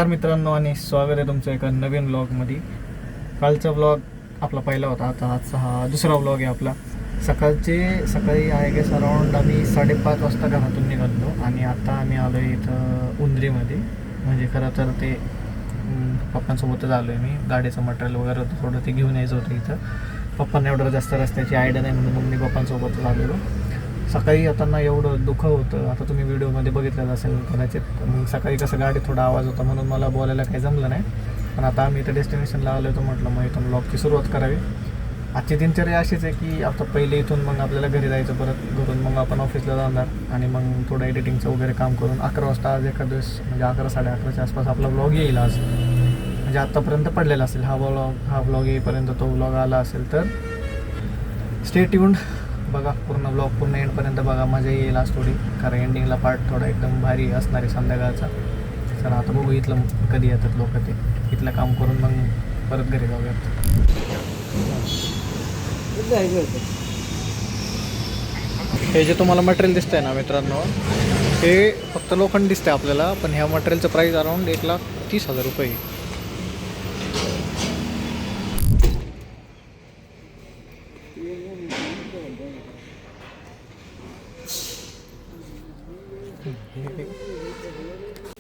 नमस्कार मित्रांनो आणि स्वागत आहे तुमचं एका नवीन व्लॉगमध्ये. कालचा व्लॉग आपला पहिला होता, आता आजचा हा दुसरा व्लॉग आहे आपला. सकाळी आहे गेस अराऊंड आम्ही 5:30 वाजता घरातून निघालो आणि आता आम्ही आलो आहे इथं उंद्रीमध्ये. म्हणजे खरं तर ते पप्पांसोबतच आलो आहे मी. गाडीचं मटेरियल वगैरे होतं थोडं, ते घेऊन यायचं होतं इथं. पप्पांना एवढं जास्त रस्त्याची आयडिया नाही म्हणून मग मी पप्पांसोबतच आलेलो. सकाळी येताना एवढं दुःख होतं, आता तुम्ही व्हिडिओमध्ये बघितलेलं असेल कदाचित. मग सकाळी कसं गाडीत थोडा आवाज होता म्हणून मला बोलायला काही जमलं नाही. पण आता आम्ही इथं डेस्टिनेशनला आलो होतो, म्हटलं मग इथून व्लॉगची सुरुवात करावी. आजची दिनचर्या अशीच आहे की आता पहिले इथून मग आपल्याला घरी जायचं, परत घरून मग आपण ऑफिसला जाणार आणि मग थोडं एडिटिंगचं वगैरे काम करून 11 वाजता आज एखाद दिवस म्हणजे 11-11:30च्या आसपास आपला व्लॉग येईल आज. म्हणजे आत्तापर्यंत पडलेला असेल हा व्लॉग येईपर्यंत तो व्लॉग आला असेल तर स्टे ट्यून्ड. बघा पूर्ण ब्लॉग, पूर्ण एंडपर्यंत बघा, मजा येईल आज थोडी. कारण एंडिंगला पार्ट थोडा एकदम भारी असणार आहे संध्याकाळचा. चला आता बघू इथलं कधी येतात लोक, ते इथलं काम करून मग परत घरी जाऊयात. हे जे तुम्हाला मटेरियल दिसतंय ना मित्रांनो, हे फक्त लोखंड दिसतंय आपल्याला, पण ह्या मटेरियलचं प्राईस अराऊंड 1,30,000 रुपये.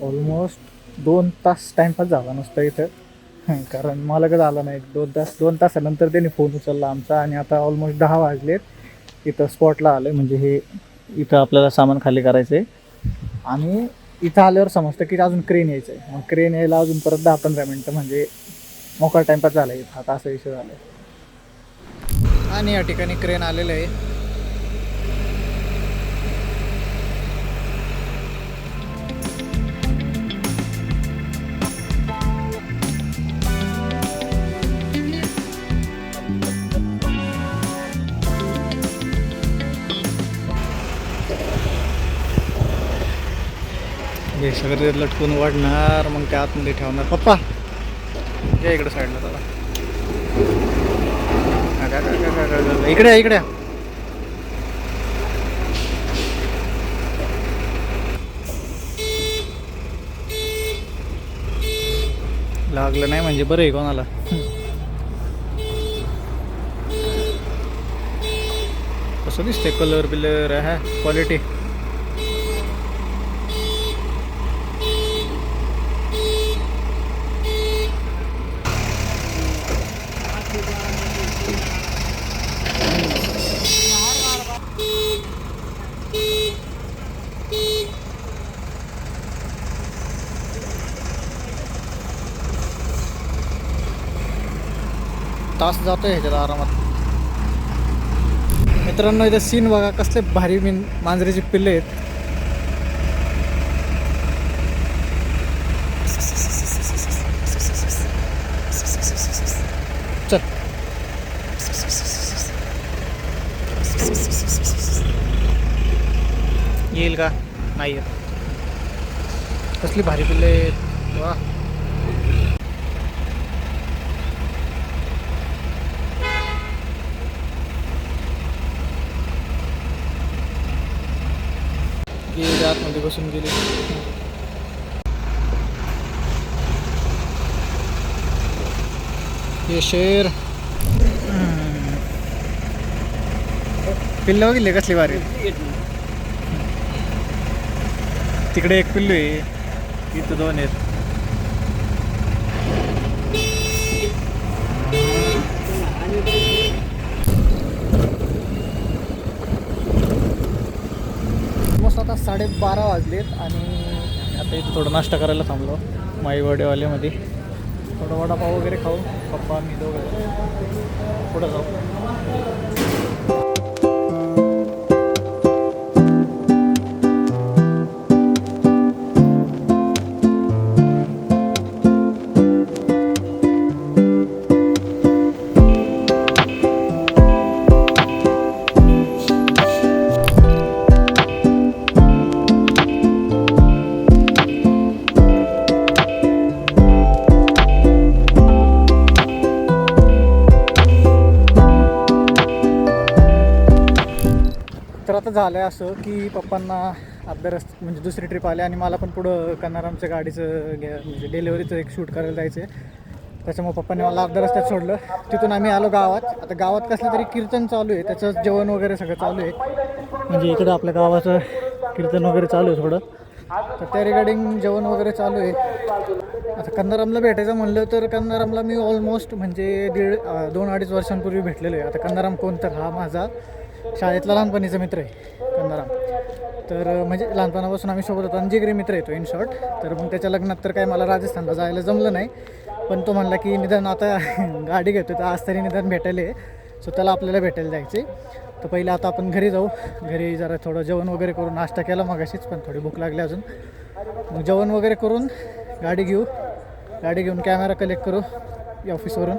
ऑलमोस्ट 2 तास टाईमपास झाला नुसतं इथं. कारण मला काय झालं नाही, 2 तासानंतर त्याने फोन उचलला आमचा आणि आता ऑलमोस्ट 10 वाजलेत. इथं स्पॉटला आलं म्हणजे हे इथं आपल्याला सामान खाली करायचं आहे आणि इथं आल्यावर समजतं की अजून क्रेन यायचं आहे. मग क्रेन यायला अजून परत 10-15 मिनटं, म्हणजे मोकळा टाईमपास झाला इथं. आता असा विषय झाला आहे आणि या ठिकाणी क्रेन आलेलं आहे. हे सगळं लटकून वाढणार, मग त्या आतमध्ये ठेवणार. पप्पा या इकडे साईडला, चला इकडे लागलं नाही म्हणजे बरं आहे कोणाला. कसं दिसते कलर बिलर आहे, क्वालिटी. तास जातोय ह्याच्यात आरामात. मित्रांनो इथे सीन बघा, कसले भारी मांजरीची पिल्ले आहेत. चल येईल का, नाही येत. कसली भारी पिल्ले आहेत, वा. गेली आतमध्ये बसून गेली. हे शेर पिल्ल बघितले कसली भारी. तिकडे एक पिल्लू आहे, इथं 2 आहेत. मस्त आता 12:30 वाजलेत आणि आता इथं थोडं नाश्ता करायला थांबलो माई वडेवाल्यामध्ये. थोडं वडापाव वगैरे खाऊ, पप्पा मी दोघं पुढं जाऊ. तर आता झालं आहे असं की पप्पांना अर्ध्या रस्ते म्हणजे दुसरी ट्रिप आली आणि मला पण पुढं कन्नारामच्या गाडीचं म्हणजे डिलेवरीचं एक शूट करायला जायचं आहे. त्याच्यामुळे पप्पाने मला अर्ध्या रस्त्यात सोडलं. तिथून आम्ही आलो गावात. आता गावात कसलं तरी कीर्तन चालू आहे, त्याचं जेवण वगैरे सगळं चालू आहे. म्हणजे इकडं आपल्या गावाचं कीर्तन वगैरे चालू आहे थोडं, तर त्या रिगार्डिंग जेवण वगैरे चालू आहे. आता कन्नारामला भेटायचं म्हणलं तर कन्नारामला मी ऑलमोस्ट म्हणजे 2-2.5 वर्षांपूर्वी भेटलेलो आहे. आता कन्नाराम कोण तर हा माझा शाळेतला लहानपणीचा मित्र आहे कन्नाराम. तर म्हणजे लहानपणापासून आम्ही सोबत होतो आणि जिगरी मित्र येतो इन शॉर्ट. तर मग त्याच्या लग्नात तर काय मला राजस्थानला जायला जमलं नाही, पण तो म्हणला की निदान आता गाडी घेतो तर आज तरी निदान भेटायला आहे, सो त्याला आपल्याला भेटायला जायचे. तर पहिले आता आपण घरी जाऊ. घरी जरा थोडं जेवण वगैरे करून, नाश्ता केला मग अशीच, पण थोडी भूक लागली अजून. मग जेवण वगैरे करून गाडी घेऊन कॅमेरा कलेक्ट करू ऑफिसवरून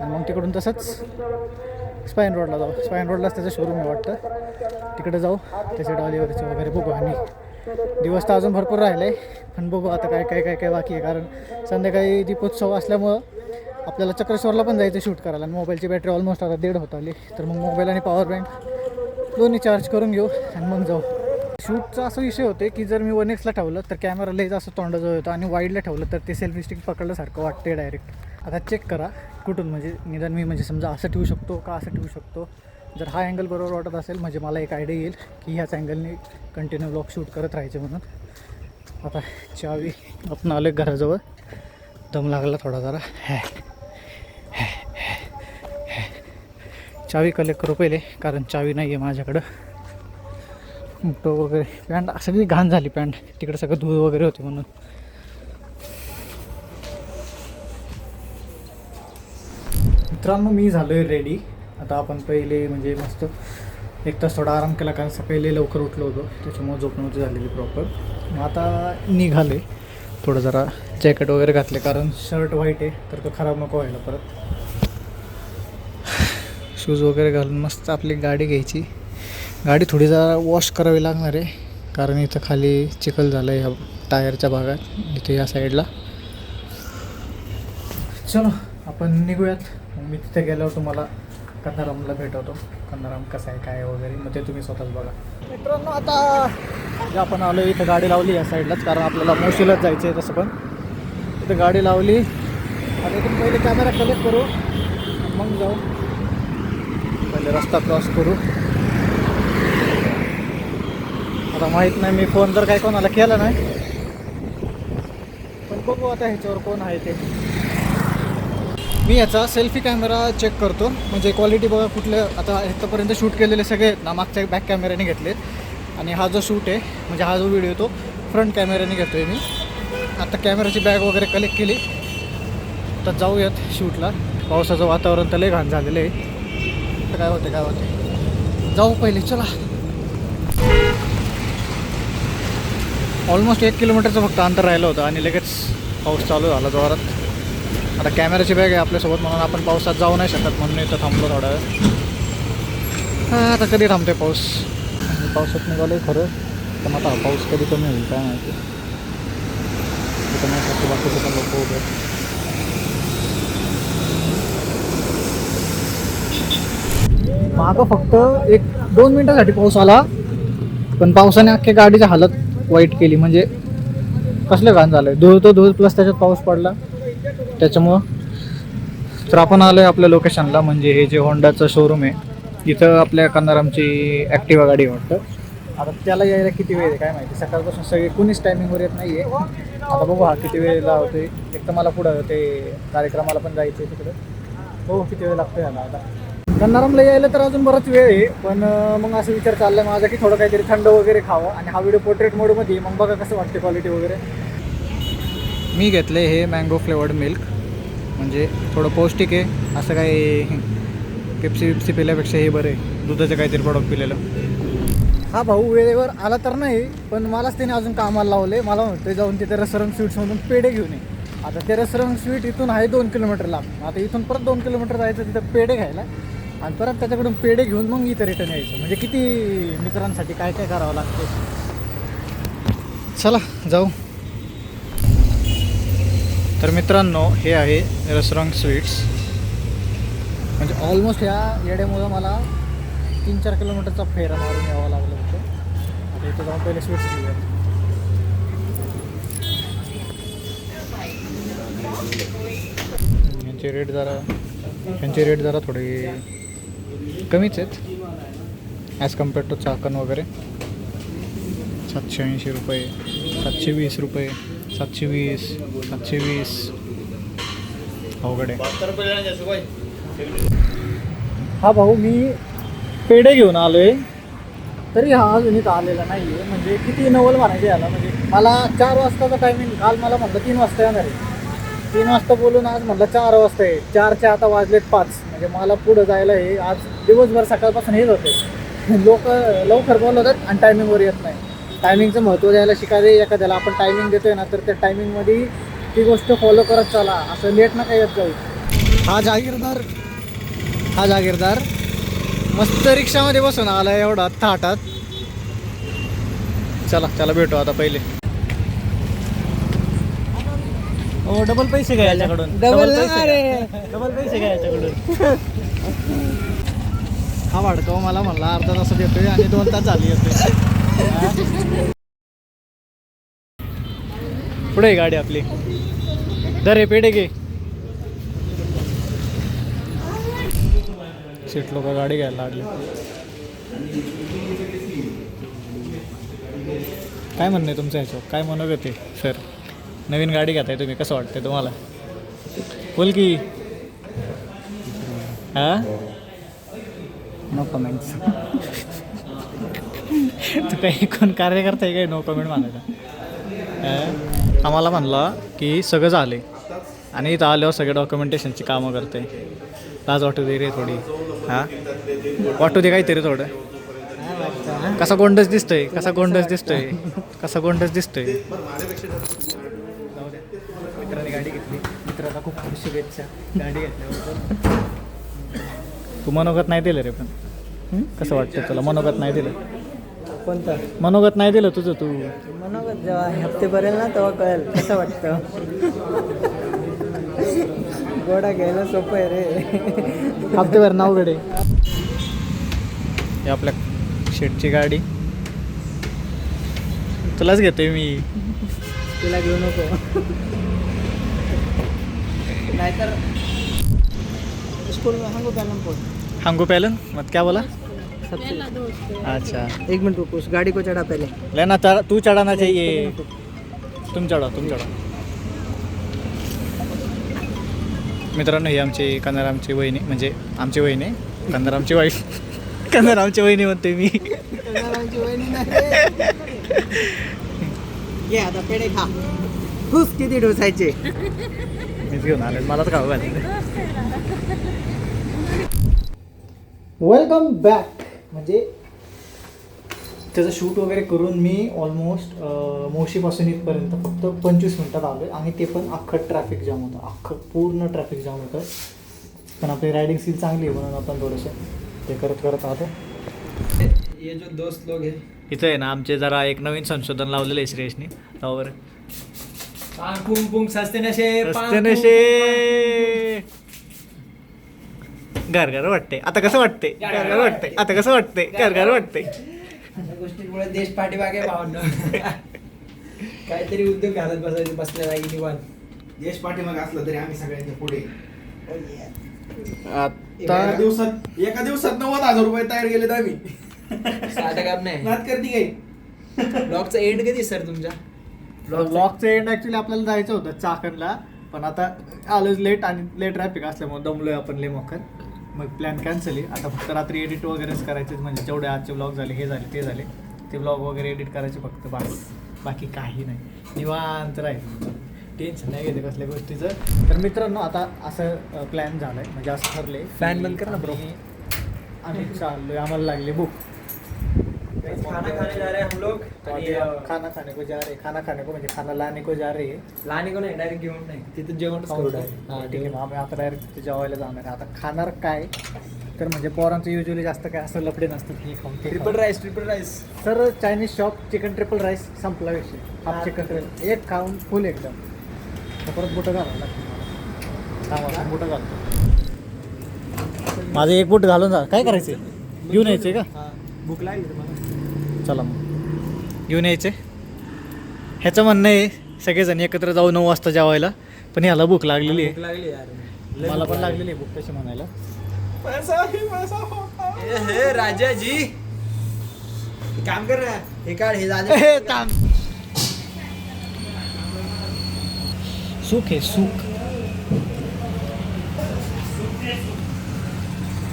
आणि मग तिकडून तसंच स्पाईन रोडला जाऊ. स्पाईन रोडलाच त्याचं शोरूम आहे वाटतं, तिकडे जाऊ. त्याचे डॉलीवरचे वगैरे बघू. आणि दिवस तर अजून भरपूर राहिले, पण बघू आता काय बाकी आहे. कारण संध्याकाळी दीपोत्सव असल्यामुळं आपल्याला चक्रेश्वरला पण जायचं शूट करायला. आणि मोबाईलची बॅटरी ऑलमोस्ट आता 1.5 होत आली, तर मग मोबाईल आणि पॉवर बँक दोन्ही चार्ज करून घेऊ आणि मग जाऊ. शूटचा असा विषय होते की जर मी 1x ला ठेवलं तर कॅमेरा लई जास्त तोंडाजवळ होतं आणि वाईडला ठेवलं तर ते सेल्फी स्टिक पकडल्यासारखं वाटते डायरेक्ट. आता चेक करा कुठून, म्हणजे निदान मी म्हणजे समजा असं ठेवू शकतो का असं ठेवू शकतो. जर हा अँगल बरोबर वाटत असेल म्हणजे मला एक आयडिया येईल की ह्याच अँगलने कंटिन्यू ब्लॉग शूट करत राहायचे म्हणून. आता चावी आपण आलो घराजवळ, दम लागला थोडा जरा. चावी कलेक्ट करू पहिले, कारण चावी नाही आहे माझ्याकडं. तो वगैरे पॅन्ट सगळी घाण झाली, पॅन्ट तिकडे सगळं धूळ वगैरे होते म्हणून. मित्रांनो मी झालो आहे रेडी. आता आपण पहिले म्हणजे मस्त 1 तास थोडा आराम केला, कारण सकाळी लवकर उठलो होतो त्याच्यामुळे झोप नव्हती झालेली प्रॉपर. मग आता निघाले, थोडं जरा जॅकेट वगैरे घातले कारण शर्ट व्हाईट आहे तर तो खराब नको व्हायला परत. शूज वगैरे घालून मस्त आपली गाडी घ्यायची. गाडी थोडी जरा वॉश करावी लागणार आहे, कारण इथं खाली चिखल झालं आहे ह्या टायरच्या भागात, इथे या साईडला. चलो आपण निघूयात. मी तिथे गेल्यावर तुम्हाला कन्नारामला भेटवतो. कन्नाराम कसं आहे काय वगैरे, मग ते तुम्ही स्वतःच बघा. मित्रांनो आता जे आपण आलो इथं गाडी लावली या साईडलाच, कारण आपल्याला मोशीलाच जायचं आहे. तसं पण इथं गाडी लावली. आता इथून पहिले कॅमेरा कलेक्ट करू, मग जाऊ. पहिले रस्ता क्रॉस करू. आता माहीत नाही मी फोन जर काय कोणाला केला नाही, पण बघू आता ह्याच्यावर कोण आहे ते. मी याचा सेल्फी कॅमेरा चेक करतो, म्हणजे क्वालिटी बघा कुठल्या. आता आतापर्यंत शूट केलेले सगळे आहेत ना मागच्या बॅक कॅमेऱ्याने घेतलेत, आणि हा जो शूट आहे म्हणजे हा जो व्हिडिओ तो फ्रंट कॅमेऱ्याने घेतो आहे मी. आता कॅमेराची बॅग वगैरे कलेक्ट केली, तर जाऊयात शूटला. पावसाचं वातावरण तर लय घाण झालेलं आहे. तर काय होते जाऊ पहिले, चला. ऑलमोस्ट 1 किलोमीटरचं फक्त अंतर राहिलं होतं आणि लगेच पाऊस चालू झाला जोरात. आता कॅमेराची बॅग आहे आपल्यासोबत म्हणून आपण पावसात जाऊ नाही शकत, म्हणून इथं थांबलो थोडा वेळ. आता कधी थांबते पाऊस. पावसात निघालो आहे खरं, पण आता पाऊस कधी कमी होईल काय माहिती. बाकीचे पण लोक उभे. मागं फक्त 1-2 मिनटासाठी पाऊस आला, पण पावसाने अख्ख्या गाडीची हालत वाईट केली. म्हणजे कसलं घाण झालं आहे. धूळ प्लस त्याच्यात पाऊस पडला त्याच्यामुळं. तर आपण आलो आहे आपल्या लोकेशनला, म्हणजे हे जे होंडाचं शोरूम आहे इथं आपल्या कन्नारामची ॲक्टिवा गाडी वाटतं. आता त्याला यायला किती वेळ आहे काय माहिती. सकाळपासून सगळे कुणीच टायमिंगवर येत नाही आहे. आता बघू हा किती वेळ लावतो आहे. एक तर मला पुढं ते कार्यक्रमाला पण जायचं आहे तिकडं, बघू किती वेळ लागतो याला. आता कन्नारामला यायला तर अजून बराच वेळ आहे, पण मग असं विचार चालला आहे माझा की थोडं काहीतरी थंड वगैरे खावं. आणि हा व्हिडिओ पोर्ट्रेट मोडमध्ये, मग बघा कसं वाटते क्वालिटी वगैरे. मी घेतलं हे मँगो फ्लेवर्ड मिल्क, म्हणजे थोडं पौष्टिक आहे. असं काही पेप्सी पिल्यापेक्षा हे बरं आहे, दुधाचं काहीतरी प्रॉडक्ट पिलेलं. हा भाऊ वेळेवर आला तर नाही, पण मलाच त्याने अजून कामाला लावले. मला म्हणतो जाऊन तिथे रसरंग स्वीट्समधून पेढे घेऊन ये. आता ते रसरंग स्वीट इथून आहे 2 किलोमीटर लांब. आता इथून परत 2 किलोमीटर जायचं तिथं पेढे घ्यायला, आणि परत त्याच्याकडून पेढे घेऊन मग इथं रिटर्न यायचं. म्हणजे किती मित्रांसाठी काय काय करावं लागते. चला जाऊ. तर मित्रांनो हे आहे रसरंग स्वीट्स. म्हणजे ऑलमोस्ट ह्या येड्यामुळं मला 3-4 किलोमीटरचा फेरा मारून यावं लागलं होतं. इथं जाऊन पहिले स्वीट्स घेऊया. यांचे रेट जरा थोडे कमीच आहेत ॲज कम्पेअर्ड टू चाकण वगैरे. 780 रुपये, 720 रुपये, 720, 720. अवघड आहे. हा भाऊ, मी पेढे घेऊन आलो आहे तरी हा अजून इथं आलेला नाही आहे. म्हणजे किती नवल म्हणायचे याला. म्हणजे मला 4 वाजताचा टायमिंग, काल मला म्हटलं 3 वाजता येणार आहे. 3 वाजता बोलून आज म्हटलं 4 वाजता आहे. 4च्या आता वाजलेत 5. म्हणजे मला पुढं जायला हे आज दिवसभर सकाळपासून हेच होते. लोक लवकर बोलवतात आणि टायमिंगवर येत नाही. टायमिंगचं महत्त्व द्यायला शिकावे. एखाद्याला आपण टायमिंग देतोय ना तर त्या टायमिंगमध्ये ती गोष्ट फॉलो करत चला, असं लेट नका येत जाऊ. हा जागीरदार मस्त रिक्षामध्ये बसून आला एवढा थाटात. चला भेटू आता पहिले. हो, डबल पैसे घ्या याच्याकडून. डबल पैसे घ्या याच्याकडून. हा वाढतो मला म्हणला अर्धा तास येतोय आणि 2 तास झाली येतोय. पुढे गाडी आपली. दरे पेढे घे. सीट लोक गाडी घ्यायला लागले. काय म्हणणं आहे तुमचं ह्याच्यावर? काय मनोगत आहे सर? नवीन गाडी घेताय तुम्ही, कसं वाटतंय तुम्हाला? बोल की. हां, नो कमेंट्स. तू काही कोण कार्यकर्ता आहे काय नो कमेंट म्हणायला? आम्हाला म्हणला की सगळं झाले आणि इथं आल्यावर सगळे डॉक्युमेंटेशनची कामं करते. लाज वाटू दे रे थोडी. हां, वाटू दे काहीतरी थोडं. कसा गोंडच दिसतोय. मित्राने गाडी घेतली. मित्राला खूप खूप शुभेच्छा गाडी घेतल्याबद्दल. तू मनोगत नाही दिलं रे, पण कसं वाटतं तुला? मनोगत नाही दिलं. कोणतं मनोगत नाही दिलं तुझं? तू मनोगत जेव्हा हप्ते भरेल ना तेव्हा कळेल कसं वाटतं. गोडा घ्यायला सोपं आहे रे. हप्तेभर नाव गडे. ही आपल्या शेटची गाडी. तुलाच घेतोय मी. तिला घेऊ नको. नाहीतर स्कूल में हांगू पहलन मत क्या बोला? अच्छा, 1 मिनट रुको, उस गाड़ी को चढ़ा पहले. लेना तू चढ़ाना चाहिए. तुम चढ़ा. मित्रांनो, ही आमची कंदारामची वहिनी, म्हणजे आमची वहिनी, कंदारामची वाईफ. कंदारामची वहिनी म्हणते मी. ये आता पेढे खा. खुश किती डोसायचे. मीच घेऊन आले, मलाच खाऊ घातले. Welcome back. म्हणजे त्याचं शूट वगैरे करून मी ऑलमोस्ट मोशीपासून इथपर्यंत फक्त 25 मिनटात आलो आहे. आणि ते पण अख्खं ट्रॅफिक जाम होतं. पूर्ण ट्रॅफिक जाम होतं. पण आपली रायडिंग स्किल चांगली आहे म्हणून आपण थोडंसं ते करत आहोत. ये जो दोस्त लोग हैं इथं आहे ना, आमचे जरा एक नवीन संशोधन लावलेलं आहे श्रेयसने. त्यावर सस्ते नशे घर वाटते. आता कसं वाटते? घर वाटते. अशा गोष्टींमुळे देश पाठीमागे भावना. काहीतरी उद्योग घालत बसल्या जागी निवांत. देश पाठीमागे असलं तरी आम्ही सगळ्यांच्या पुढे. आता एका दिवसात 90,000 रुपये तयार केलेत आम्ही. साधं काम नाही. नात करते काही. ब्लॉगचा एंड कधी सर तुमच्या? ब्लॉगचं एंड ॲक्च्युली आपल्याला जायचं होतं चाकणला, पण आता आलोच लेट आणि लेट ट्रॅफिक असल्यामुळे दमलोय आपण लय मोकर. मग प्लॅन कॅन्सल आहे. आता फक्त रात्री एडिट वगैरेच करायचे. म्हणजे जेवढे आजचे ब्लॉग झाले, हे झाले, ते झाले, ते ब्लॉग वगैरे एडिट करायचे फक्त. बाकी काही नाही. निवांत राहील. टेन्शन नाही घेते कसल्या गोष्टीचं. तर मित्रांनो, आता असं प्लॅन झालं आहे, म्हणजे असं ठरलं आहे. फॅन बंद कर ना ब्रो. आम्ही चाललोय, आम्हाला लागले भूक. खाना खाने जा रहे हैं हम लोग. खाना खाने को जा रहे. खाना खाने को म्हणजे खाना लाने को जा रहे. लाने को नाही, डायरेक्ट घेऊन नाही. तिथं जेवणच करू डायरेक्ट. हां ठीक आहे. मग आम्ही आता डायरेक्ट तिथे जेवायला जाणार आहे. आता खाणार काय तर म्हणजे पोरांचं युजली जास्त काय असं लफडे नसतं. हे खाऊन triple rice. Sir Chinese shop chicken triple rice संपला विषय. हाफ चिकन ट्रिपल एक खाऊन फुल एकदम. तर परत बुटं घालावं लागतं. बुटं घालतो. माझं एक बूट घालून जा. काय करायचं? घेऊन यायचं का? भूक लागली मला. चला मग. घेऊन यायचे. ह्याचं म्हणणं आहे सगळेजण एकत्र जाऊ 9 वाजता जेवायला, पण ह्याला भूक लागलेली आहे. लागली यार मला पण लागलेली आहे भूक तशी म्हणायला. हे राजाजी काम कर ना, हे काढ हे राजा हे थांब. सुख आहे सुख.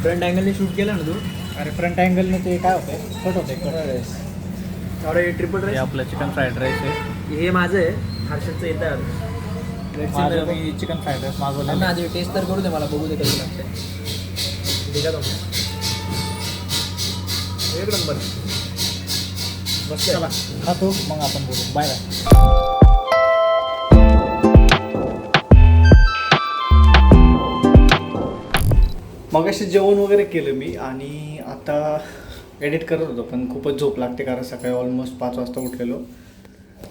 फ्रंट अँगलने शूट केलं ना तू. अरे फ्रंट अँगलने ते काय होतंय कट होतंय. थोडं ट्रिपल हे राईस आपलं चिकन फ्राईड राईस आहे. हे माझं आहे, हर्षदचं येतं माझं मी चिकन फ्राईड राईस मागवलं. आधी टेस्ट तर करू दे, मला बघू दे कधी लागतं. ठीक आहे एक नंबर. चला खातो मग आपण बोलू. Bye bye. मग असे जेवण वगैरे केलं मी आणि आता एडिट करत होतो, पण खूपच झोप लागते कारण सकाळी ऑलमोस्ट 5 वाजता उठलेलो.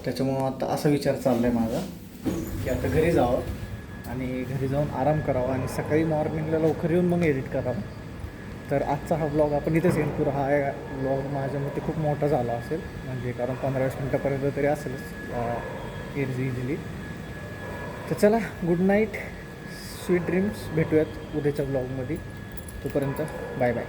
त्याच्यामुळं आता असा विचार चालला आहे माझा की आता घरी जावं आणि घरी जाऊन आराम करावा आणि सकाळी मॉर्निंगला लवकर येऊन मग एडिट करावं. तर आजचा हा ब्लॉग आपण इथेच एंड करू. हा ब्लॉग माझ्या मते खूप मोठा झाला असेल, म्हणजे कारण 15-20 मिनटापर्यंत तरी असेलच इझिली. तर चला, गुड नाईट, स्वीट ड्रीम्स. भेटूयात उद्याच्या ब्लॉगमध्ये. तोपर्यंत बाय बाय.